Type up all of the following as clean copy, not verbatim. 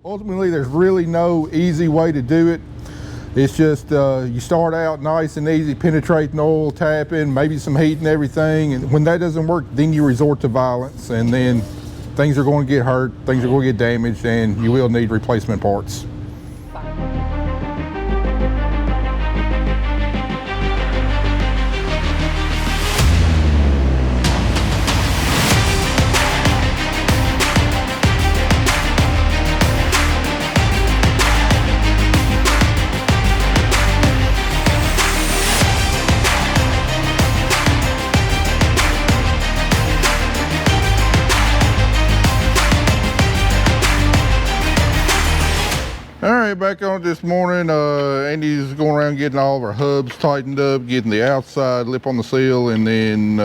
Ultimately, there's really no easy way to do it. It's just you start out nice and easy, penetrating oil, tapping, maybe some heat and everything. And when that doesn't work, then you resort to violence, and then things are going to get hurt, things are going to get damaged, and you will need replacement parts. All right, back on it this morning. Andy's going around getting all of our hubs tightened up, getting the outside lip on the seal, and then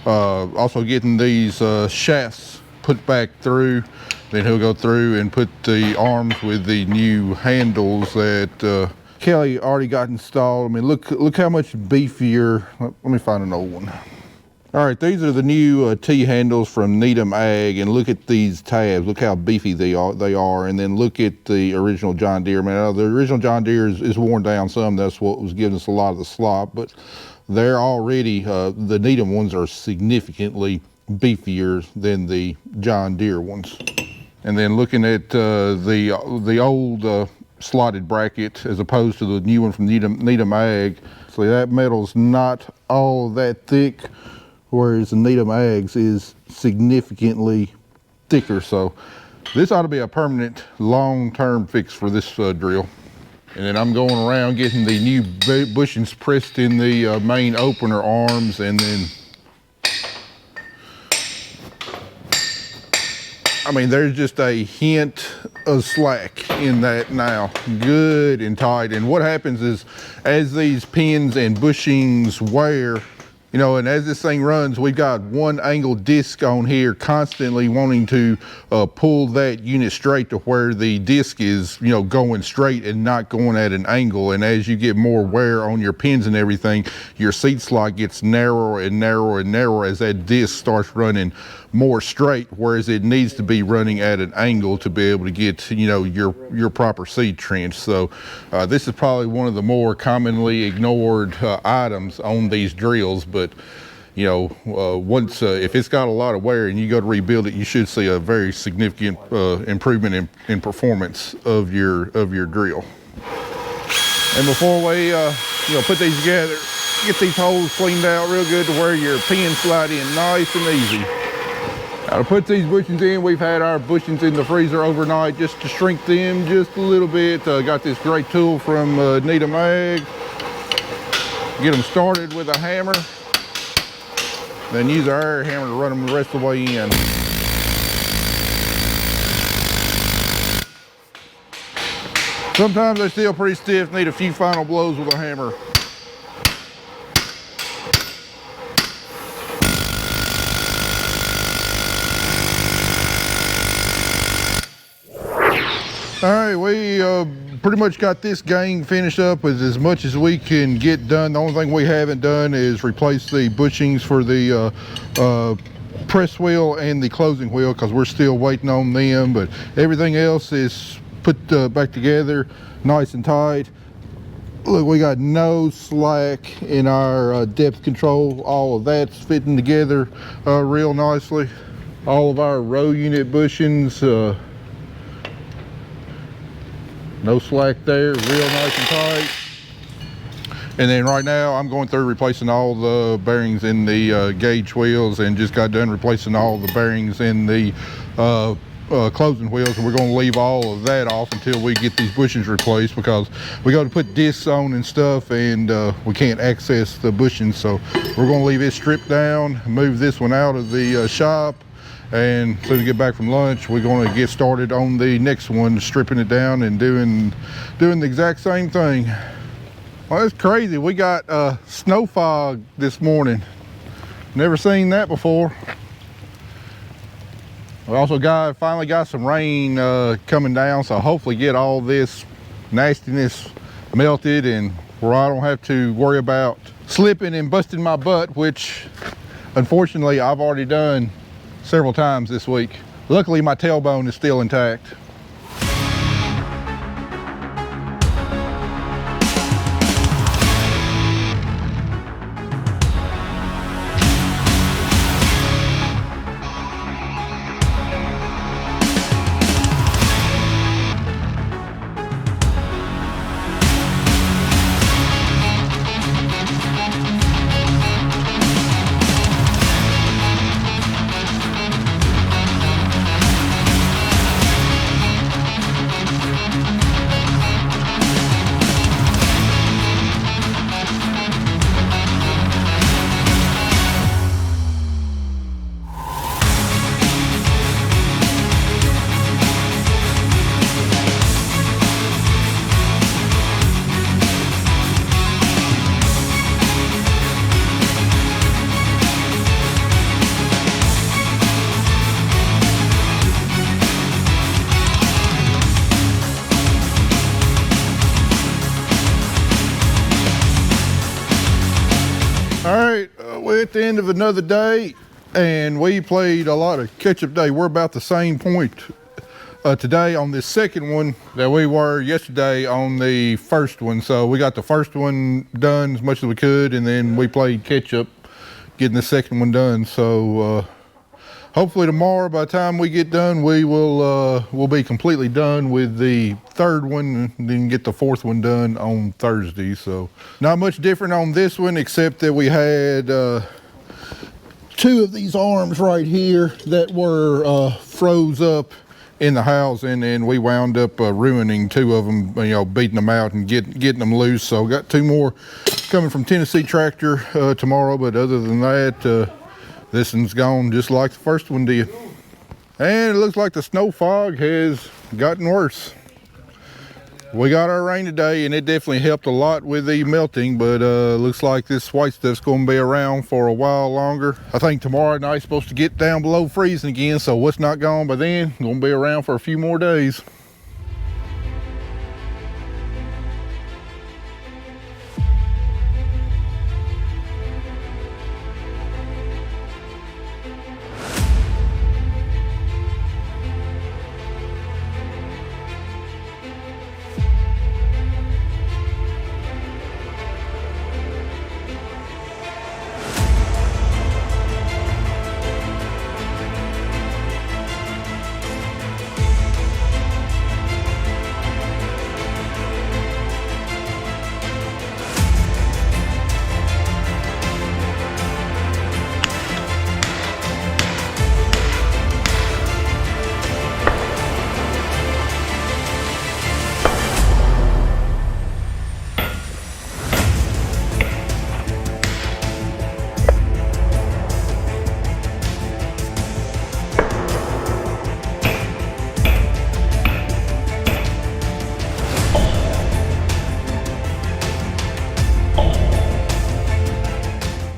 also getting these shafts put back through. Then he'll go through and put the arms with the new handles that Kelly already got installed. I mean, look how much beefier. Let me find an old one. All right, these are the new T handles from Needham Ag, and look at these tabs. Look how beefy they are, and then look at the original John Deere. Man, the original John Deere is worn down some. That's what was giving us a lot of the slop, but they're already, the Needham ones are significantly beefier than the John Deere ones. And then looking at the old slotted bracket as opposed to the new one from Needham Ag. So that metal's not all that thick, whereas the Needham Ags is significantly thicker. So this ought to be a permanent long-term fix for this drill. And then I'm going around getting the new bushings pressed in the main opener arms, and then I mean, there's just a hint of slack in that now, good and tight. And what happens is, as these pins and bushings wear, you know, and as this thing runs, we've got one angle disc on here constantly wanting to pull that unit straight to where the disc is, you know, going straight and not going at an angle. And as you get more wear on your pins and everything, your seat slot gets narrower and narrower and narrower as that disc starts running more straight, whereas it needs to be running at an angle to be able to get, you know, your proper seed trench. So this is probably one of the more commonly ignored items on these drills, but you know, once if it's got a lot of wear and you go to rebuild it, you should see a very significant improvement in performance of your drill. And before we you know, put these together, get these holes cleaned out real good to where your pins slide in nice and easy. Now to put these bushings in, we've had our bushings in the freezer overnight just to shrink them just a little bit. Got this great tool from Needham Ag. Get them started with a hammer, then use our air hammer to run them the rest of the way in. Sometimes they're still pretty stiff, need a few final blows with a hammer. All right, we pretty much got this gang finished up with as much as we can get done. The only thing we haven't done is replace the bushings for the press wheel and the closing wheel, because we're still waiting on them, but everything else is put back together nice and tight. Look, we got no slack in our depth control. All of that's fitting together real nicely. All of our row unit bushings, no slack there, real nice and tight. And then right now I'm going through replacing all the bearings in the gauge wheels, and just got done replacing all the bearings in the closing wheels. And we're going to leave all of that off until we get these bushings replaced, because we got to put discs on and stuff, and we can't access the bushings. So we're going to leave it stripped down, move this one out of the shop, and as soon as we get back from lunch, we're going to get started on the next one, stripping it down and doing the exact same thing. Well, that's crazy. We got snow fog this morning. Never seen that before. We also finally got some rain coming down, so hopefully get all this nastiness melted, and where I don't have to worry about slipping and busting my butt, which unfortunately I've already done several times this week. Luckily my tailbone is still intact. All right, we're at the end of another day, and we played a lot of catch-up day. We're about the same point today on this second one that we were yesterday on the first one. So we got the first one done as much as we could, and then we played catch-up getting the second one done. So hopefully tomorrow, by the time we get done, we will we'll be completely done with the third one, and then get the fourth one done on Thursday. So not much different on this one, except that we had two of these arms right here that were froze up in the housing, and we wound up ruining two of them, you know, beating them out and getting them loose. So got two more coming from Tennessee Tractor tomorrow, but other than that, this one's gone just like the first one did. And it looks like the snow fog has gotten worse. We got our rain today, and it definitely helped a lot with the melting, but looks like this white stuff's going to be around for a while longer. I think tomorrow night's supposed to get down below freezing again, so what's not gone by then going to be around for a few more days.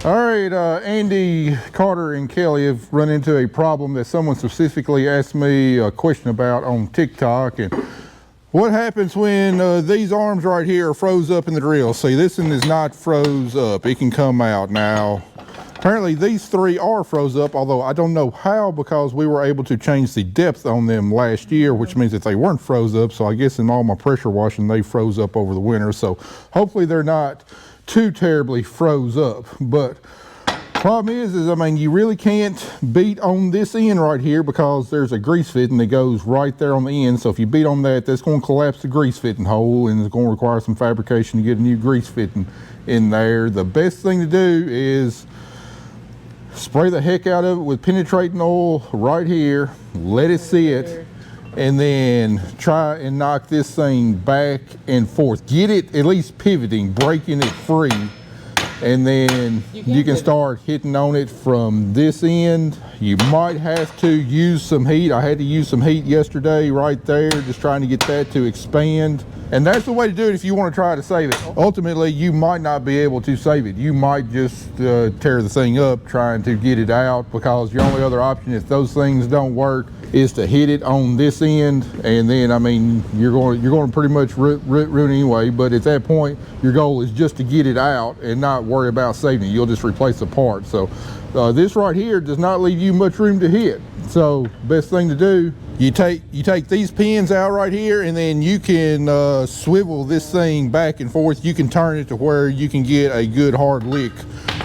All right, Andy, Carter, and Kelly have run into a problem that someone specifically asked me a question about on TikTok. And what happens when these arms right here are froze up in the drill? See, this one is not froze up. It can come out now. Apparently these three are froze up, although I don't know how, because we were able to change the depth on them last year, which means that they weren't froze up. So I guess in all my pressure washing, they froze up over the winter. So hopefully they're not too terribly froze up. But problem is I mean, you really can't beat on this end right here, because there's a grease fitting that goes right there on the end. So if you beat on that, that's going to collapse the grease fitting hole, and it's going to require some fabrication to get a new grease fitting in there. The best thing to do is spray the heck out of it with penetrating oil right here, let it sit, and then try and knock this thing back and forth. Get it at least pivoting, breaking it free, and then you can start hitting on it from this end. You might have to use some heat. I had to use some heat yesterday right there, just trying to get that to expand. And that's the way to do it if you want to try to save it. Ultimately, you might not be able to save it. You might just tear the thing up trying to get it out, because your only other option, if those things don't work, is to hit it on this end. And then, I mean, you're going to pretty much ruin anyway. But at that point, your goal is just to get it out and not worry about saving it. You'll just replace the part. So this right here does not leave you much room to hit. So best thing to do, you take these pins out right here, and then you can swivel this thing back and forth. You can turn it to where you can get a good hard lick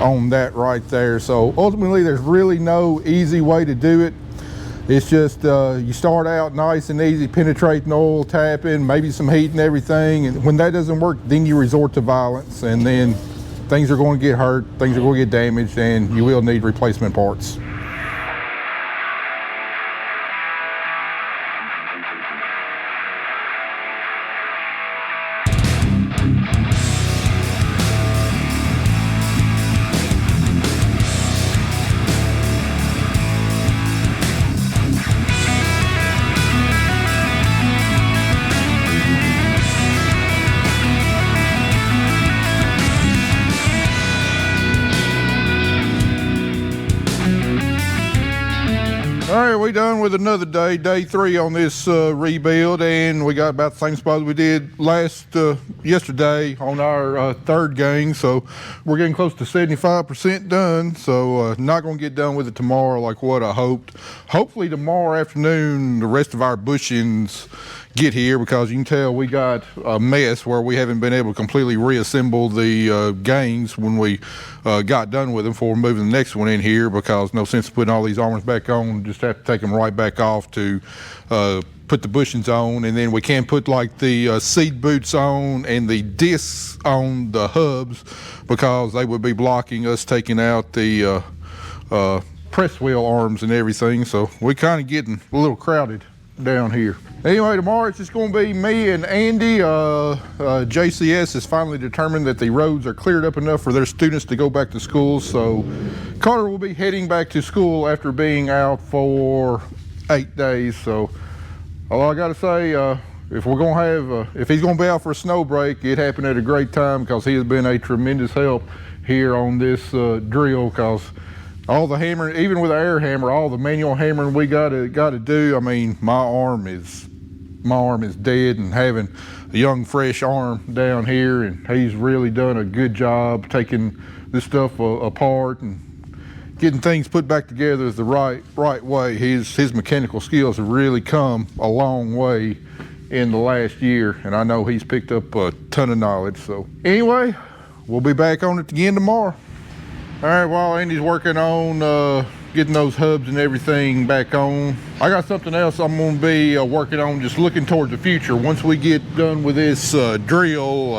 on that right there. So ultimately, there's really no easy way to do it. It's just you start out nice and easy, penetrating oil, tapping, maybe some heat and everything. And when that doesn't work, then you resort to violence, and then things are going to get hurt, things are going to get damaged, and you will need replacement parts. we done with another day, day 3 on this rebuild, and we got about the same spot we did yesterday on our third gang. So we're getting close to 75% done. So not gonna get done with it tomorrow like what I hoped. Hopefully tomorrow afternoon the rest of our bushings get here, because you can tell we got a mess where we haven't been able to completely reassemble the gangs when we got done with them before moving the next one in here, because no sense putting all these armors back on, just have to take them right back off to put the bushings on. And then we can't put like the seat boots on and the discs on the hubs, because they would be blocking us taking out the press wheel arms and everything. So we're kind of getting a little crowded down here. Anyway, tomorrow it's just going to be me and Andy. JCS has finally determined that the roads are cleared up enough for their students to go back to school. So Carter will be heading back to school after being out for 8 days. So all I got to say, if we're going to have, if he's going to be out for a snow break, it happened at a great time, because he has been a tremendous help here on this drill. Because all the hammering, even with the air hammer, all the manual hammering we got to do. I mean, my arm is dead, and having a young fresh arm down here, and he's really done a good job taking this stuff apart and getting things put back together the right way. His mechanical skills have really come a long way in the last year, and I know he's picked up a ton of knowledge. So anyway, we'll be back on it again tomorrow. All right, while Andy's working on getting those hubs and everything back on, I got something else I'm going to be working on, just looking towards the future. Once we get done with this drill,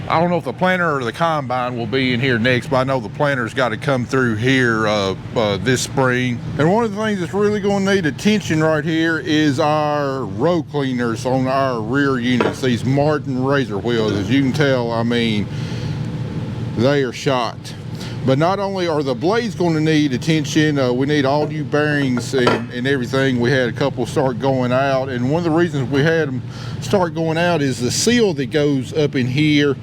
I don't know if the planter or the combine will be in here next, but I know the planter's got to come through here this spring. And one of the things that's really going to need attention right here is our row cleaners on our rear units, these Martin razor wheels. As you can tell, I mean, they are shot. But not only are the blades going to need attention, we need all new bearings and everything. We had a couple start going out, and one of the reasons we had them start going out is the seal that goes up in here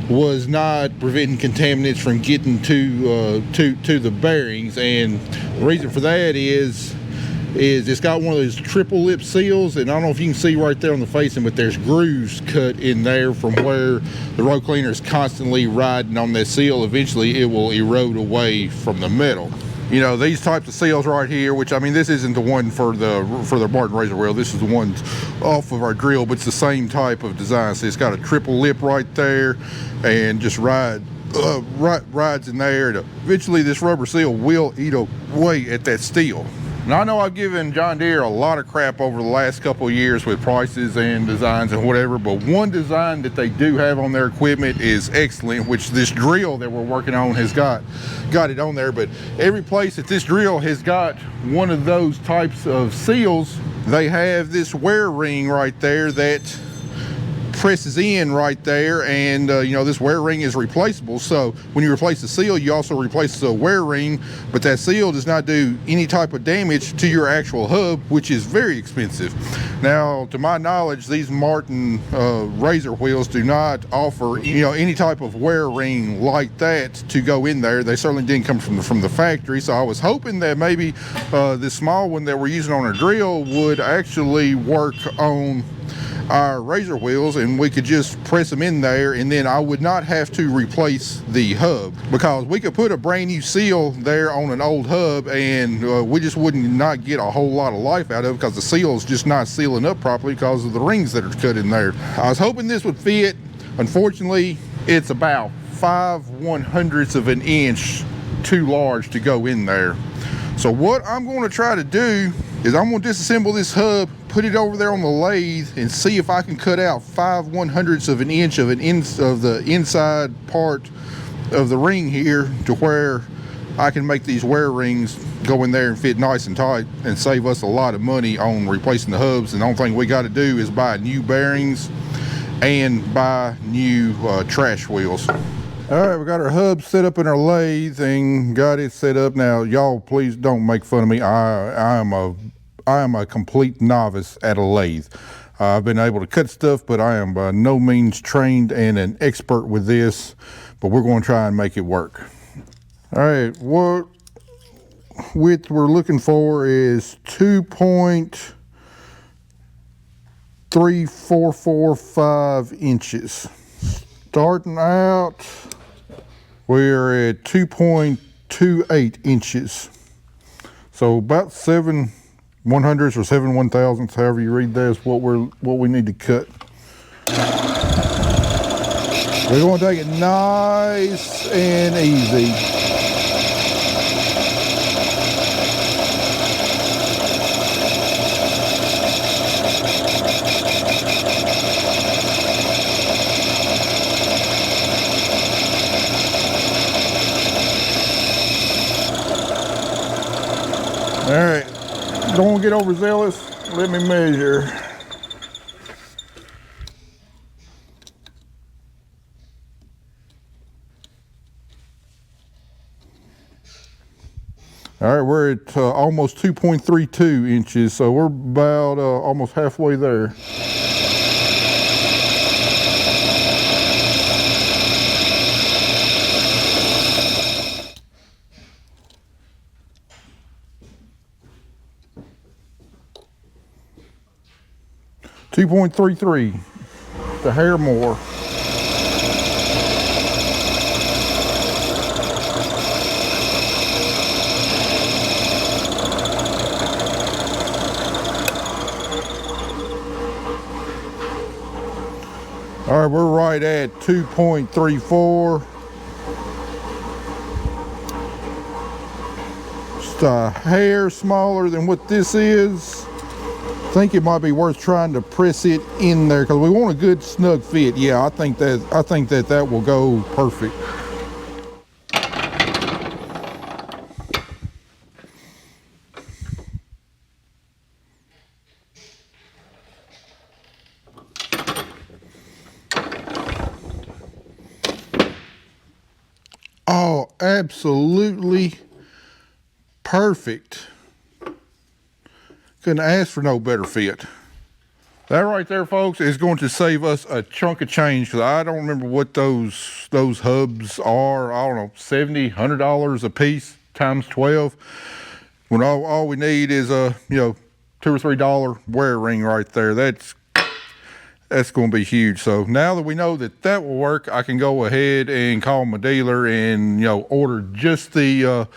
was not preventing contaminants from getting to the bearings. And the reason for that is it's got one of those triple lip seals, and I don't know if you can see right there on the facing, but there's grooves cut in there from where the row cleaner is constantly riding on that seal. Eventually it will erode away from the metal. You know, these types of seals right here, which, I mean, this isn't the one for the Martin razor wheel, this is the one off of our drill, but it's the same type of design. So it's got a triple lip right there, and just rides in there. Eventually this rubber seal will eat away at that steel. Now, I know I've given John Deere a lot of crap over the last couple of years with prices and designs and whatever, but one design that they do have on their equipment is excellent, which this drill that we're working on has got it on there. But every place that this drill has got one of those types of seals, they have this wear ring right there that presses in right there, and you know, this wear ring is replaceable. So when you replace the seal, you also replace the wear ring, but that seal does not do any type of damage to your actual hub, which is very expensive. Now, to my knowledge, these Martin razor wheels do not offer, you know, any type of wear ring like that to go in there. They certainly didn't come from the factory. So I was hoping that maybe this small one that we're using on our drill would actually work on our razor wheels, and we could just press them in there, and then I would not have to replace the hub, because we could put a brand new seal there on an old hub, and we just wouldn't not get a whole lot of life out of it, because the seal is just not sealing up properly because of the rings that are cut in there. I was hoping this would fit. Unfortunately, it's about 5/100ths of an inch too large to go in there. So what I'm going to try to do is I'm going to disassemble this hub, put it over there on the lathe, and see if I can cut out 5/100ths of an inch of the inside part of the ring here, to where I can make these wear rings go in there and fit nice and tight and save us a lot of money on replacing the hubs. And the only thing we got to do is buy new bearings and buy new trash wheels. All right, we got our hub set up in our lathe and got it set up. Now, y'all, please don't make fun of me. I am a complete novice at a lathe. I've been able to cut stuff, but I am by no means trained and an expert with this, but we're going to try and make it work. All right, width we're looking for is 2.3445 inches. Starting out, we're at 2.28 inches. So about 7/100ths or 7/1000ths, however you read that, is what we need to cut. We're going to take it nice and easy. All right, don't want to get overzealous. Let me measure. All right, we're at almost 2.32 inches, so we're about almost halfway there. .33, the hair more. All right, we're right at 2.34. Just a hair smaller than what this is. I think it might be worth trying to press it in there because we want a good snug fit. Yeah, I think that will go perfect. Oh, absolutely perfect. Couldn't ask for no better fit. That right there, folks, is going to save us a chunk of change because I don't remember what those hubs are. I don't know, $70, $100 a piece times 12. When all we need is a $2 or $3 wear ring right there. That's going to be huge. So now that we know that will work, I can go ahead and call my dealer and order just the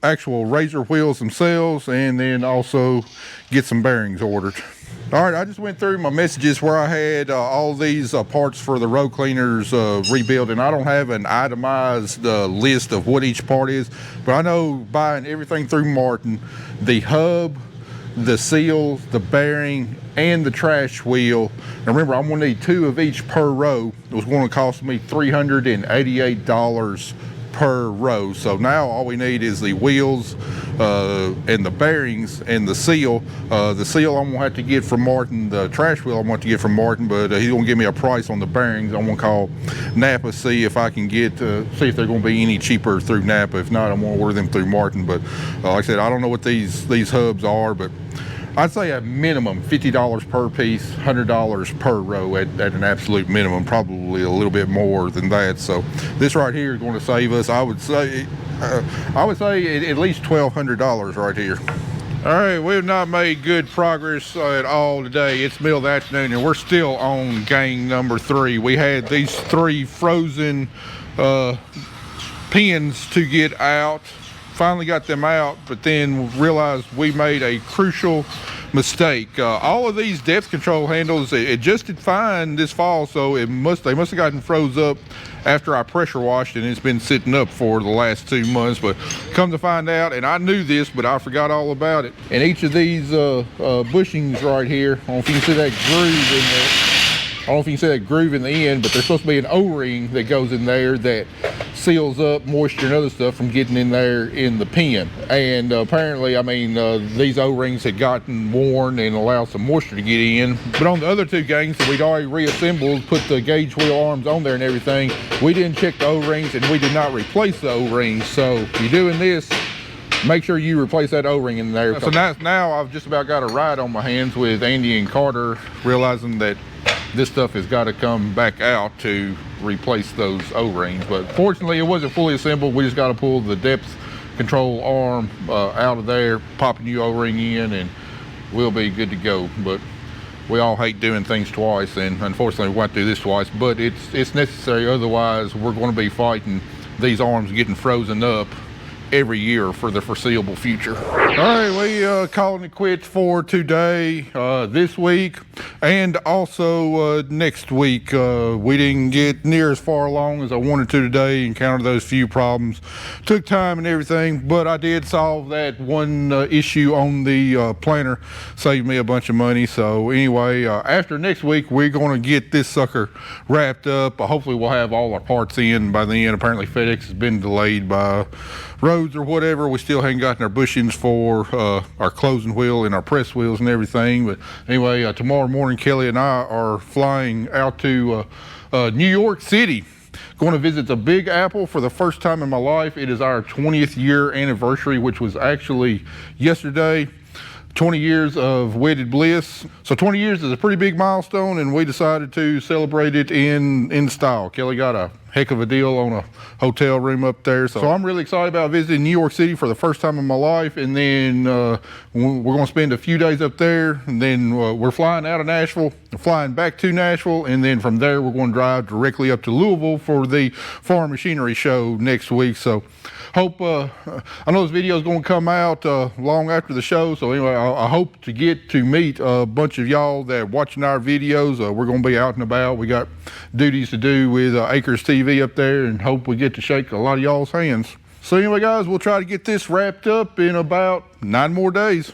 actual razor wheels themselves, and then also get some bearings ordered. All right, I just went through my messages where I had all these parts for the road cleaners rebuild, and I don't have an itemized list of what each part is, but I know buying everything through Martin, the hub, the seal, the bearing, and the trash wheel. Now remember, I'm gonna need 2 of each per row. It was gonna cost me $388 per row. So now all we need is the wheels and the bearings and the seal. The seal I'm gonna have to get from Martin. The trash wheel I'm gonna have to get from Martin, but he's gonna give me a price on the bearings. I'm gonna call Napa, see if I can get see if they're gonna be any cheaper through Napa. If not, I'm gonna order them through Martin. But like I said, I don't know what these hubs are, but I'd say a minimum $50 per piece, $100 per row at an absolute minimum, probably a little bit more than that. So this right here is going to save us, I would say at least $1,200 right here. All right, we have not made good progress at all today. It's middle of the afternoon and we're still on gang number 3. We had these 3 frozen pins to get out. Finally got them out, but then realized we made a crucial mistake. All of these depth control handles adjusted fine this fall, so they must have gotten froze up after I pressure washed, and it's been sitting up for the last 2 months. But come to find out, and I knew this, but I forgot all about it. And each of these bushings right here, I don't know if you can see that groove in there. I don't know if you can see that groove in the end, but there's supposed to be an O-ring that goes in there that seals up moisture and other stuff from getting in there in the pin. And apparently, I mean, these O-rings had gotten worn and allowed some moisture to get in. But on the other 2 gangs that we'd already reassembled, put the gauge wheel arms on there and everything, we didn't check the O-rings and we did not replace the O-rings. So if you're doing this, make sure you replace that O-ring in there. So now I've just about got a ride on my hands with Andy and Carter, realizing that this stuff has got to come back out to replace those O-rings. But fortunately, it wasn't fully assembled. We just got to pull the depth control arm out of there, pop a new O-ring in, and we'll be good to go. But we all hate doing things twice, and unfortunately we went through this twice, but it's necessary. Otherwise we're going to be fighting these arms getting frozen up every year for the foreseeable future. All right, we calling it quits for today, this week, and also next week. We didn't get near as far along as I wanted to today. Encountered those few problems, took time and everything, but I did solve that one issue on the planter, saved me a bunch of money. So anyway, after next week we're going to get this sucker wrapped up. Hopefully we'll have all our parts in by then. Apparently FedEx has been delayed by roads or whatever. We still haven't gotten our bushings for our closing wheel and our press wheels and everything. But anyway, tomorrow morning Kelly and I are flying out to New York City, going to visit the Big Apple for the first time in my life. It is our 20th year anniversary, which was actually yesterday. 20 years of wedded bliss. So 20 years is a pretty big milestone, and we decided to celebrate it in style. Kelly got a heck of a deal on a hotel room up there. So I'm really excited about visiting New York City for the first time in my life. And then we're going to spend a few days up there, and then we're flying out of Nashville, flying back to Nashville, and then from there we're going to drive directly up to Louisville for the Farm Machinery Show next week. So hope, I know this video is going to come out long after the show, so anyway, I hope to get to meet a bunch of y'all that are watching our videos. We're going to be out and about. We got duties to do with Acres TV up there, and hope we get to shake a lot of y'all's hands. So anyway guys, we'll try to get this wrapped up in about 9 more days.